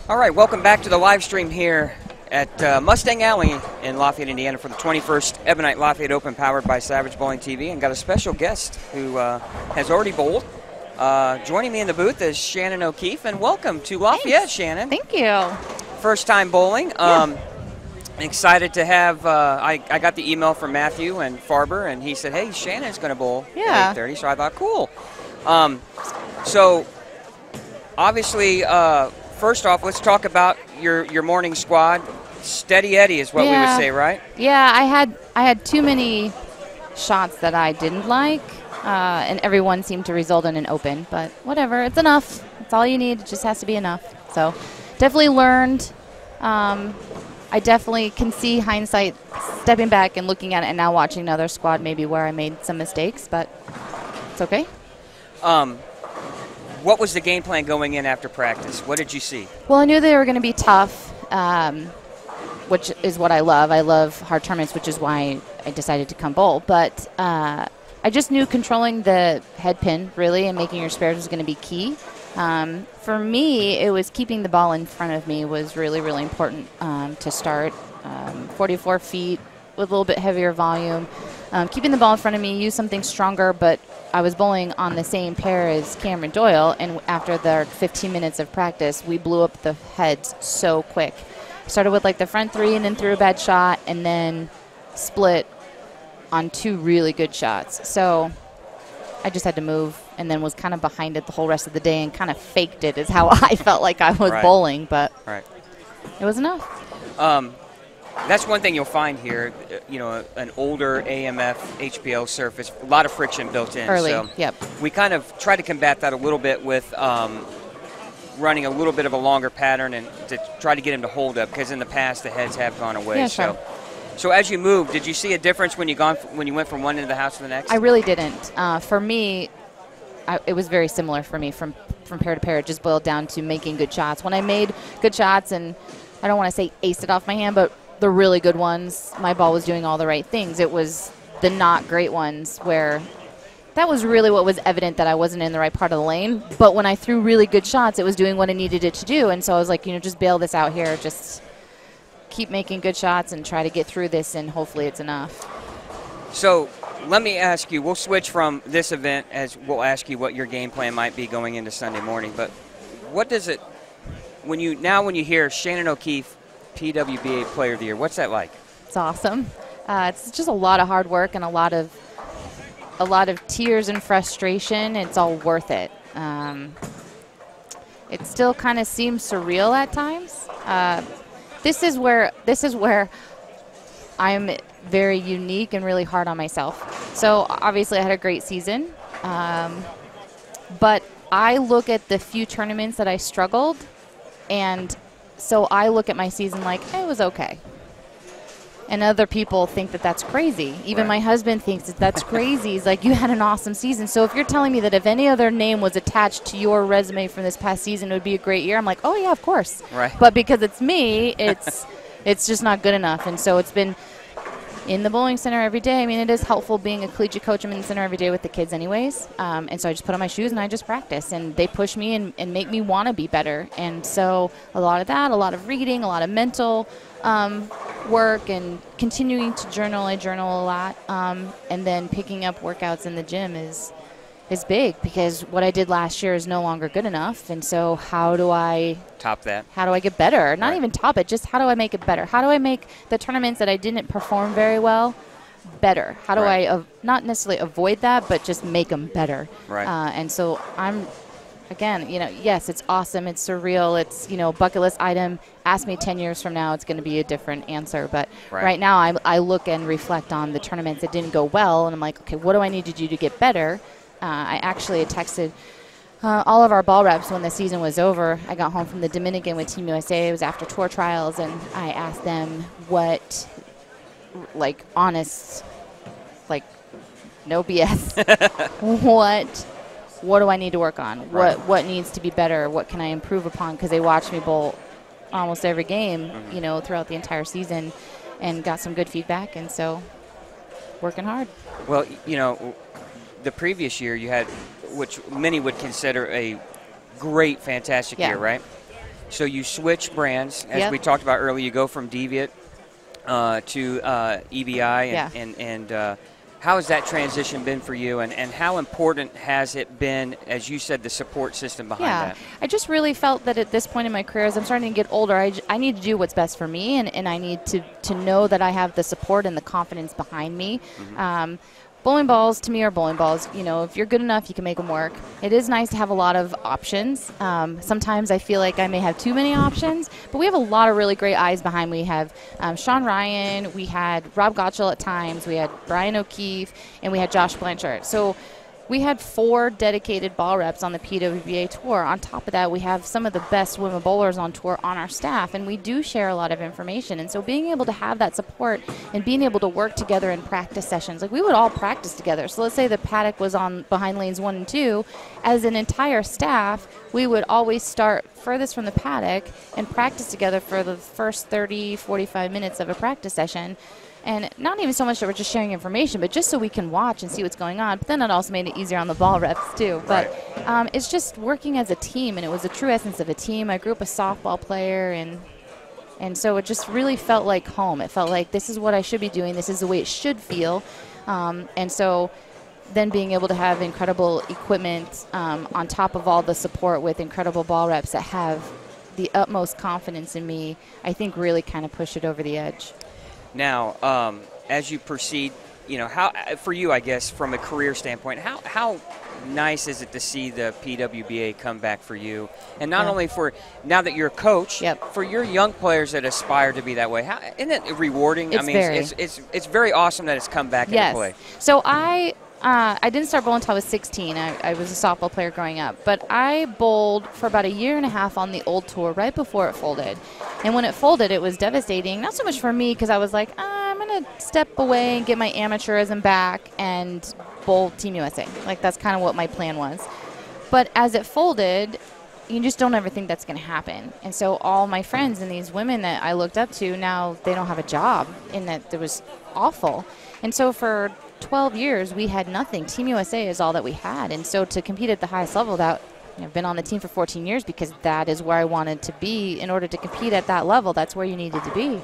All right, welcome back to the live stream here at Mustang Alley in Lafayette, Indiana for the 21st Ebonite Lafayette Open powered by Savage Bowling TV, and got a special guest who has already bowled. Joining me in the booth is Shannon O'Keefe, and welcome to Lafayette. Thanks. Shannon. Thank you. First time bowling. Yeah. Excited to have, I got the email from Matthew and Farber, and he said, hey, Shannon's going to bowl at 8:30, so I thought, cool. So, obviously, first off, let's talk about your morning squad. Steady Eddie is what we would say, right? Yeah, I had too many shots that I didn't like, and everyone seemed to result in an open. But whatever, it's enough. It's all you need. It just has to be enough. So definitely learned. I definitely can see hindsight, stepping back and looking at it, and now watching another squad maybe where I made some mistakes, but it's okay. What was the game plan going in after practice? What did you see? Well, I knew they were going to be tough, which is what I love. I love hard tournaments, which is why I decided to come bowl. But I just knew controlling the head pin, really, and making your spares was going to be key. For me, it was keeping the ball in front of me was really, really important to start. 44 feet with a little bit heavier volume. Keeping the ball in front of me, use something stronger, but I was bowling on the same pair as Cameron Doyle, and after the 15 minutes of practice, we blew up the heads so quick. Started with like the front three and then threw a bad shot, and then split on two really good shots. So I just had to move, and then was kind of behind it the whole rest of the day and kind of faked it is how I felt like I was bowling, but it was enough. That's one thing you'll find here, an older AMF HPL surface, a lot of friction built in. Early, so yep. We kind of try to combat that a little bit with running a little bit of a longer pattern and to try to get him to hold up, because in the past the heads have gone away. Yeah, sure. So as you moved, did you see a difference when you went from one end of the house to the next? I really didn't. For me, it was very similar for me from pair to pair. It just boiled down to making good shots. When I made good shots, and I don't want to say aced it off my hand, but the really good ones, my ball was doing all the right things. It was the not great ones where that was really what was evident, that I wasn't in the right part of the lane. But when I threw really good shots, it was doing what I needed it to do. And so I was like, just bail this out here. Just keep making good shots and try to get through this, and hopefully it's enough. So let me ask you, we'll switch from this event as we'll ask you what your game plan might be going into Sunday morning. But what does it, when you hear Shannon O'Keefe, PWBA Player of the Year, what's that like? It's awesome. It's just a lot of hard work and a lot of tears and frustration. It's all worth it. It still kind of seems surreal at times. This is where I'm very unique and really hard on myself. So obviously I had a great season, but I look at the few tournaments that I struggled, and so I look at my season like, it was okay. And other people think that that's crazy. Even my husband thinks that that's crazy. He's like, you had an awesome season. So if you're telling me that if any other name was attached to your resume from this past season, it would be a great year, I'm like, oh, yeah, of course. Right. But because it's me, it's just not good enough. And so it's been in the bowling center every day. I mean, it is helpful being a collegiate coach. I'm in the center every day with the kids anyways. And so I just put on my shoes and I just practice. And they push me and make me want to be better. And so a lot of that, a lot of reading, a lot of mental work, and continuing to journal. I journal a lot. And then picking up workouts in the gym is big, because what I did last year is no longer good enough. And so how do I top that? How do I get better? Not even top it, just how do I make it better? How do I make the tournaments that I didn't perform very well better? How do I not necessarily avoid that, but just make them better? Right. And so I'm, again, yes, it's awesome. It's surreal. It's, bucket list item. Ask me 10 years from now, it's going to be a different answer. But right now I look and reflect on the tournaments that didn't go well, and I'm like, okay, what do I need to do to get better? I actually had texted all of our ball reps when the season was over. I got home from the Dominican with Team USA. It was after tour trials, and I asked them what, honest, no BS. What do I need to work on? What needs to be better? What can I improve upon? Because they watched me bowl almost every game, throughout the entire season, and got some good feedback. And so, working hard. Well, the previous year you had, which many would consider a great, fantastic year, right? So you switch brands, as Yep. we talked about earlier. You go from Deviant to EBI, Yeah. and how has that transition been for you, and how important has it been, as you said, the support system behind that? I just really felt that at this point in my career, as I'm starting to get older, I need to do what's best for me, and I need to know that I have the support and the confidence behind me. Bowling balls, to me, are bowling balls. You know, if you're good enough, you can make them work. It is nice to have a lot of options. Sometimes I feel like I may have too many options, but we have a lot of really great eyes behind. We have Sean Ryan, we had Rob Gottschall at times, we had Brian O'Keefe, and we had Josh Blanchard. So we had 4 dedicated ball reps on the PWBA tour. On top of that, we have some of the best women bowlers on tour on our staff, and we do share a lot of information. And so being able to have that support and being able to work together in practice sessions, like we would all practice together. So let's say the paddock was on behind lanes 1 and 2. As an entire staff, we would always start furthest from the paddock and practice together for the first 30, 45 minutes of a practice session. And not even so much that we're just sharing information, but just so we can watch and see what's going on. But then it also made it easier on the ball reps, too. But it's just working as a team, and it was the true essence of a team. I grew up a softball player, and so it just really felt like home. It felt like this is what I should be doing. This is the way it should feel. And so then being able to have incredible equipment on top of all the support with incredible ball reps that have the utmost confidence in me, I think really kind of pushed it over the edge. Now, as you proceed, you know, how for you, I guess, from a career standpoint, how nice is it to see the PWBA come back for you, and not only for now that you're a coach, for your young players that aspire to be that way? How, isn't it rewarding? It's it's very awesome that it's come back into play. So I didn't start bowling until I was 16. I was a softball player growing up. But I bowled for about a year and a half on the old tour right before it folded. And when it folded, it was devastating. Not so much for me because I was like, I'm going to step away and get my amateurism back and bowl Team USA. Like, that's kind of what my plan was. But as it folded, you just don't ever think that's going to happen. And so all my friends and these women that I looked up to, now they don't have a job, and that it was awful. And so for 12 years, we had nothing. Team USA is all that we had. And so to compete at the highest level, that I've been on the team for 14 years because that is where I wanted to be. In order to compete at that level, that's where you needed to be.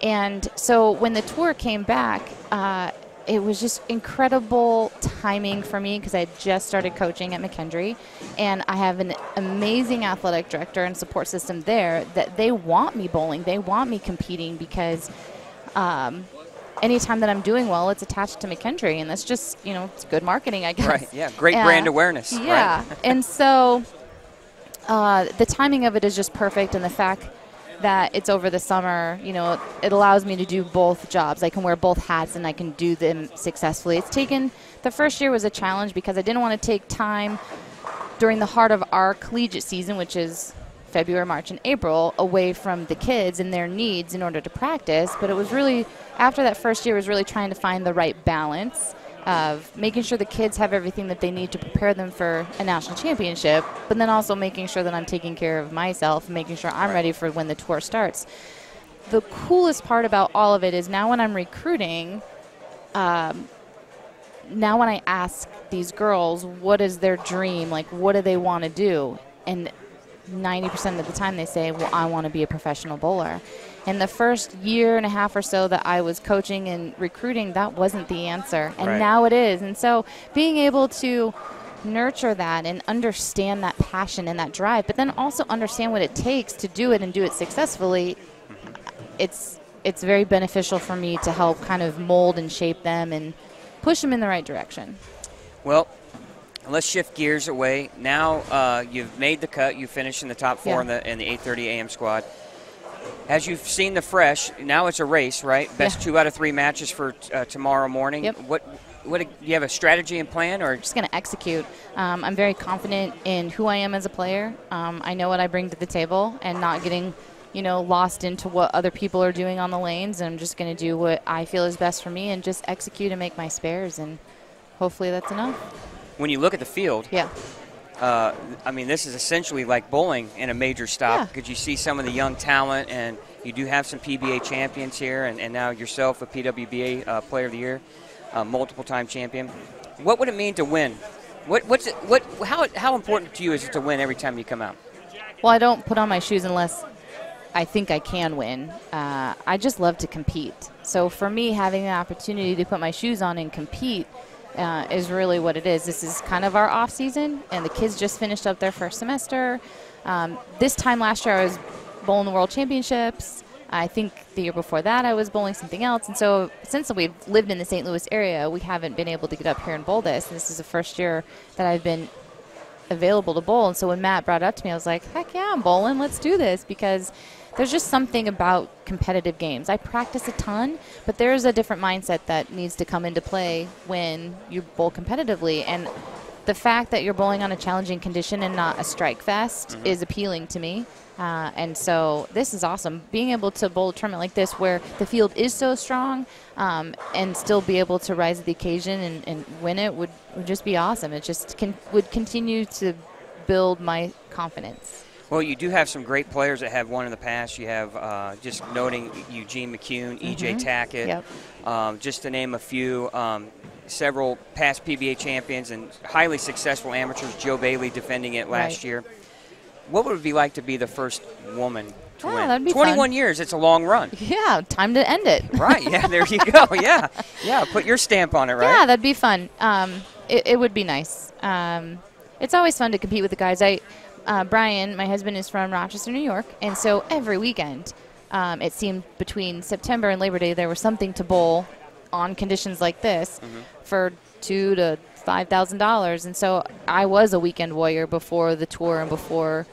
And so when the tour came back, it was just incredible timing for me because I had just started coaching at McKendree, and I have an amazing athletic director and support system there that they want me bowling. They want me competing because anytime that I'm doing well, it's attached to McKendree, and that's just, you know, it's good marketing, I guess. Right, yeah, great brand awareness. Yeah, right? And so the timing of it is just perfect, and the fact that it's over the summer, you know, it allows me to do both jobs. I can wear both hats, and I can do them successfully. It's taken, the first year was a challenge because I didn't want to take time during the heart of our collegiate season, which is February, March, and April, away from the kids and their needs in order to practice. But it was really, after that first year, was really trying to find the right balance of making sure the kids have everything that they need to prepare them for a national championship, but then also making sure that I'm taking care of myself and making sure I'm ready for when the tour starts. The coolest part about all of it is now when I'm recruiting, now when I ask these girls what is their dream, like what do they want to do, and 90% of the time they say, well, I want to be a professional bowler. In the first year and a half or so that I was coaching and recruiting, that wasn't the answer. And now it is. And so being able to nurture that and understand that passion and that drive, but then also understand what it takes to do it and do it successfully, it's very beneficial for me to help kind of mold and shape them and push them in the right direction. Well, let's shift gears away. Now you've made the cut. You finished in the top 4 in the 8:30 a.m. squad. As you've seen the fresh, now it's a race, right? Best 2 out of 3 matches for tomorrow morning. Yep. What do you have a strategy and plan, or just going to execute? I'm very confident in who I am as a player. I know what I bring to the table, and not getting, you know, lost into what other people are doing on the lanes. I'm just going to do what I feel is best for me and just execute and make my spares, and hopefully that's enough. When you look at the field, I mean, this is essentially like bowling in a major stop because you see some of the young talent, and you do have some PBA champions here, and now yourself a PWBA Player of the Year, multiple-time champion. What would it mean to win? How important to you is it to win every time you come out? Well, I don't put on my shoes unless I think I can win. I just love to compete. So for me, having the opportunity to put my shoes on and compete is really what it is. This is kind of our off season, and the kids just finished up their first semester. This time last year, I was bowling the World Championships. I think the year before that, I was bowling something else. And so since we've lived in the St. Louis area, we haven't been able to get up here and bowl this. And this is the first year that I've been available to bowl. And so when Matt brought it up to me, I was like, heck yeah, I'm bowling. Let's do this, because there's just something about competitive games. I practice a ton, but there's a different mindset that needs to come into play when you bowl competitively. And the fact that you're bowling on a challenging condition and not a strike fest is appealing to me. And so this is awesome. Being able to bowl a tournament like this where the field is so strong and still be able to rise to the occasion and win it would just be awesome. It just would continue to build my confidence. Well, you do have some great players that have won in the past. You have, just noting, Eugene McCune, E.J. Tackett, just to name a few, several past PBA champions and highly successful amateurs, Joe Bailey defending it last year. What would it be like to be the first woman to win? That'd be 21 fun. Years, it's a long run. Yeah, time to end it. Right, yeah, there you go, yeah. Yeah, put your stamp on it, right? Yeah, that'd be fun. It would be nice. It's always fun to compete with the guys. Brian, my husband, is from Rochester, New York, and so every weekend, it seemed between September and Labor Day, there was something to bowl on conditions like this for $2,000 to $5,000. And so I was a weekend warrior before the tour and before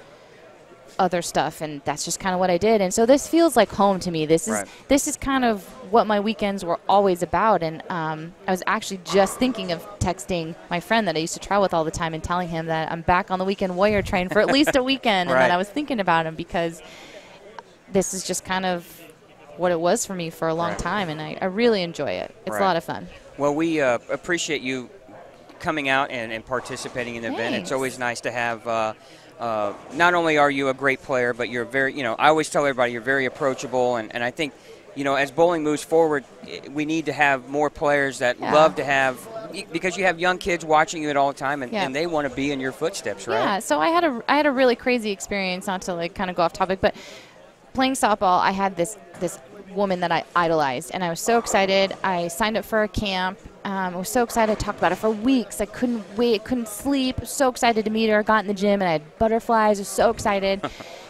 other stuff, and that's just kind of what I did. And so this feels like home to me. This is kind of what my weekends were always about. And I was actually just thinking of texting my friend that I used to travel with all the time and telling him that I'm back on the weekend warrior train for at least a weekend, and that I was thinking about him, because this is just kind of what it was for me for a long time, and I really enjoy it. It's a lot of fun. Well, we appreciate you coming out and participating in the event. It's always nice to have not only are you a great player, but you're very, I always tell everybody you're very approachable, and I think, as bowling moves forward, we need to have more players that love to have, because you have young kids watching you all the time, and they want to be in your footsteps, right? Yeah, so I had a really crazy experience, not to kind of go off topic, but playing softball, I had this woman that I idolized, and I was so excited. I signed up for a camp. I was so excited. I talked about it for weeks. I couldn't wait, couldn't sleep. So excited to meet her. Got in the gym, and I had butterflies. I was so excited.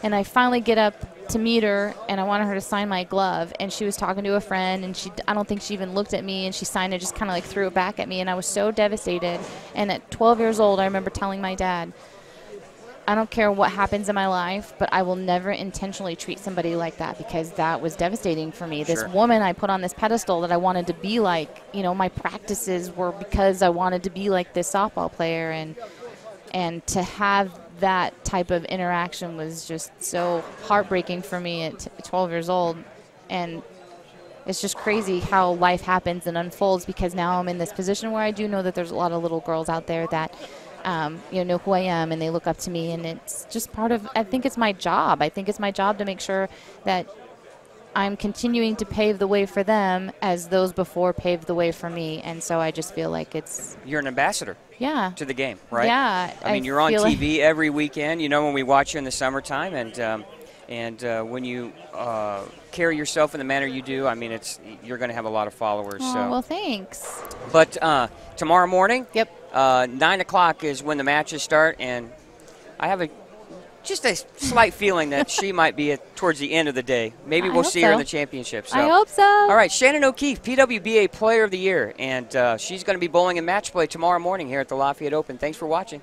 And I finally get up to meet her, and I wanted her to sign my glove. And she was talking to a friend, and I don't think she even looked at me, and she signed it, just kind of threw it back at me. And I was so devastated. And at 12 years old, I remember telling my dad, I don't care what happens in my life, but I will never intentionally treat somebody like that, because that was devastating for me. This woman I put on this pedestal that I wanted to be like, my practices were because I wanted to be like this softball player, and to have that type of interaction was just so heartbreaking for me at 12 years old. And it's just crazy how life happens and unfolds, because now I'm in this position where I do know that there's a lot of little girls out there that know who I am, and they look up to me, and it's just part of, I think it's my job. I think it's my job to make sure that I'm continuing to pave the way for them as those before paved the way for me. And so I just feel like you're an ambassador to the game, right? Yeah. I mean, you're on TV every weekend, when we watch you in the summertime, and when you carry yourself in the manner you do, I mean, you're going to have a lot of followers. Oh, so. Well, thanks. But tomorrow morning, 9 o'clock is when the matches start, and I have just a slight feeling that she might be towards the end of the day. Maybe we'll see her in the championship. So. I hope so. All right, Shannon O'Keefe, PWBA Player of the Year, and she's going to be bowling in match play tomorrow morning here at the Lafayette Open. Thanks for watching.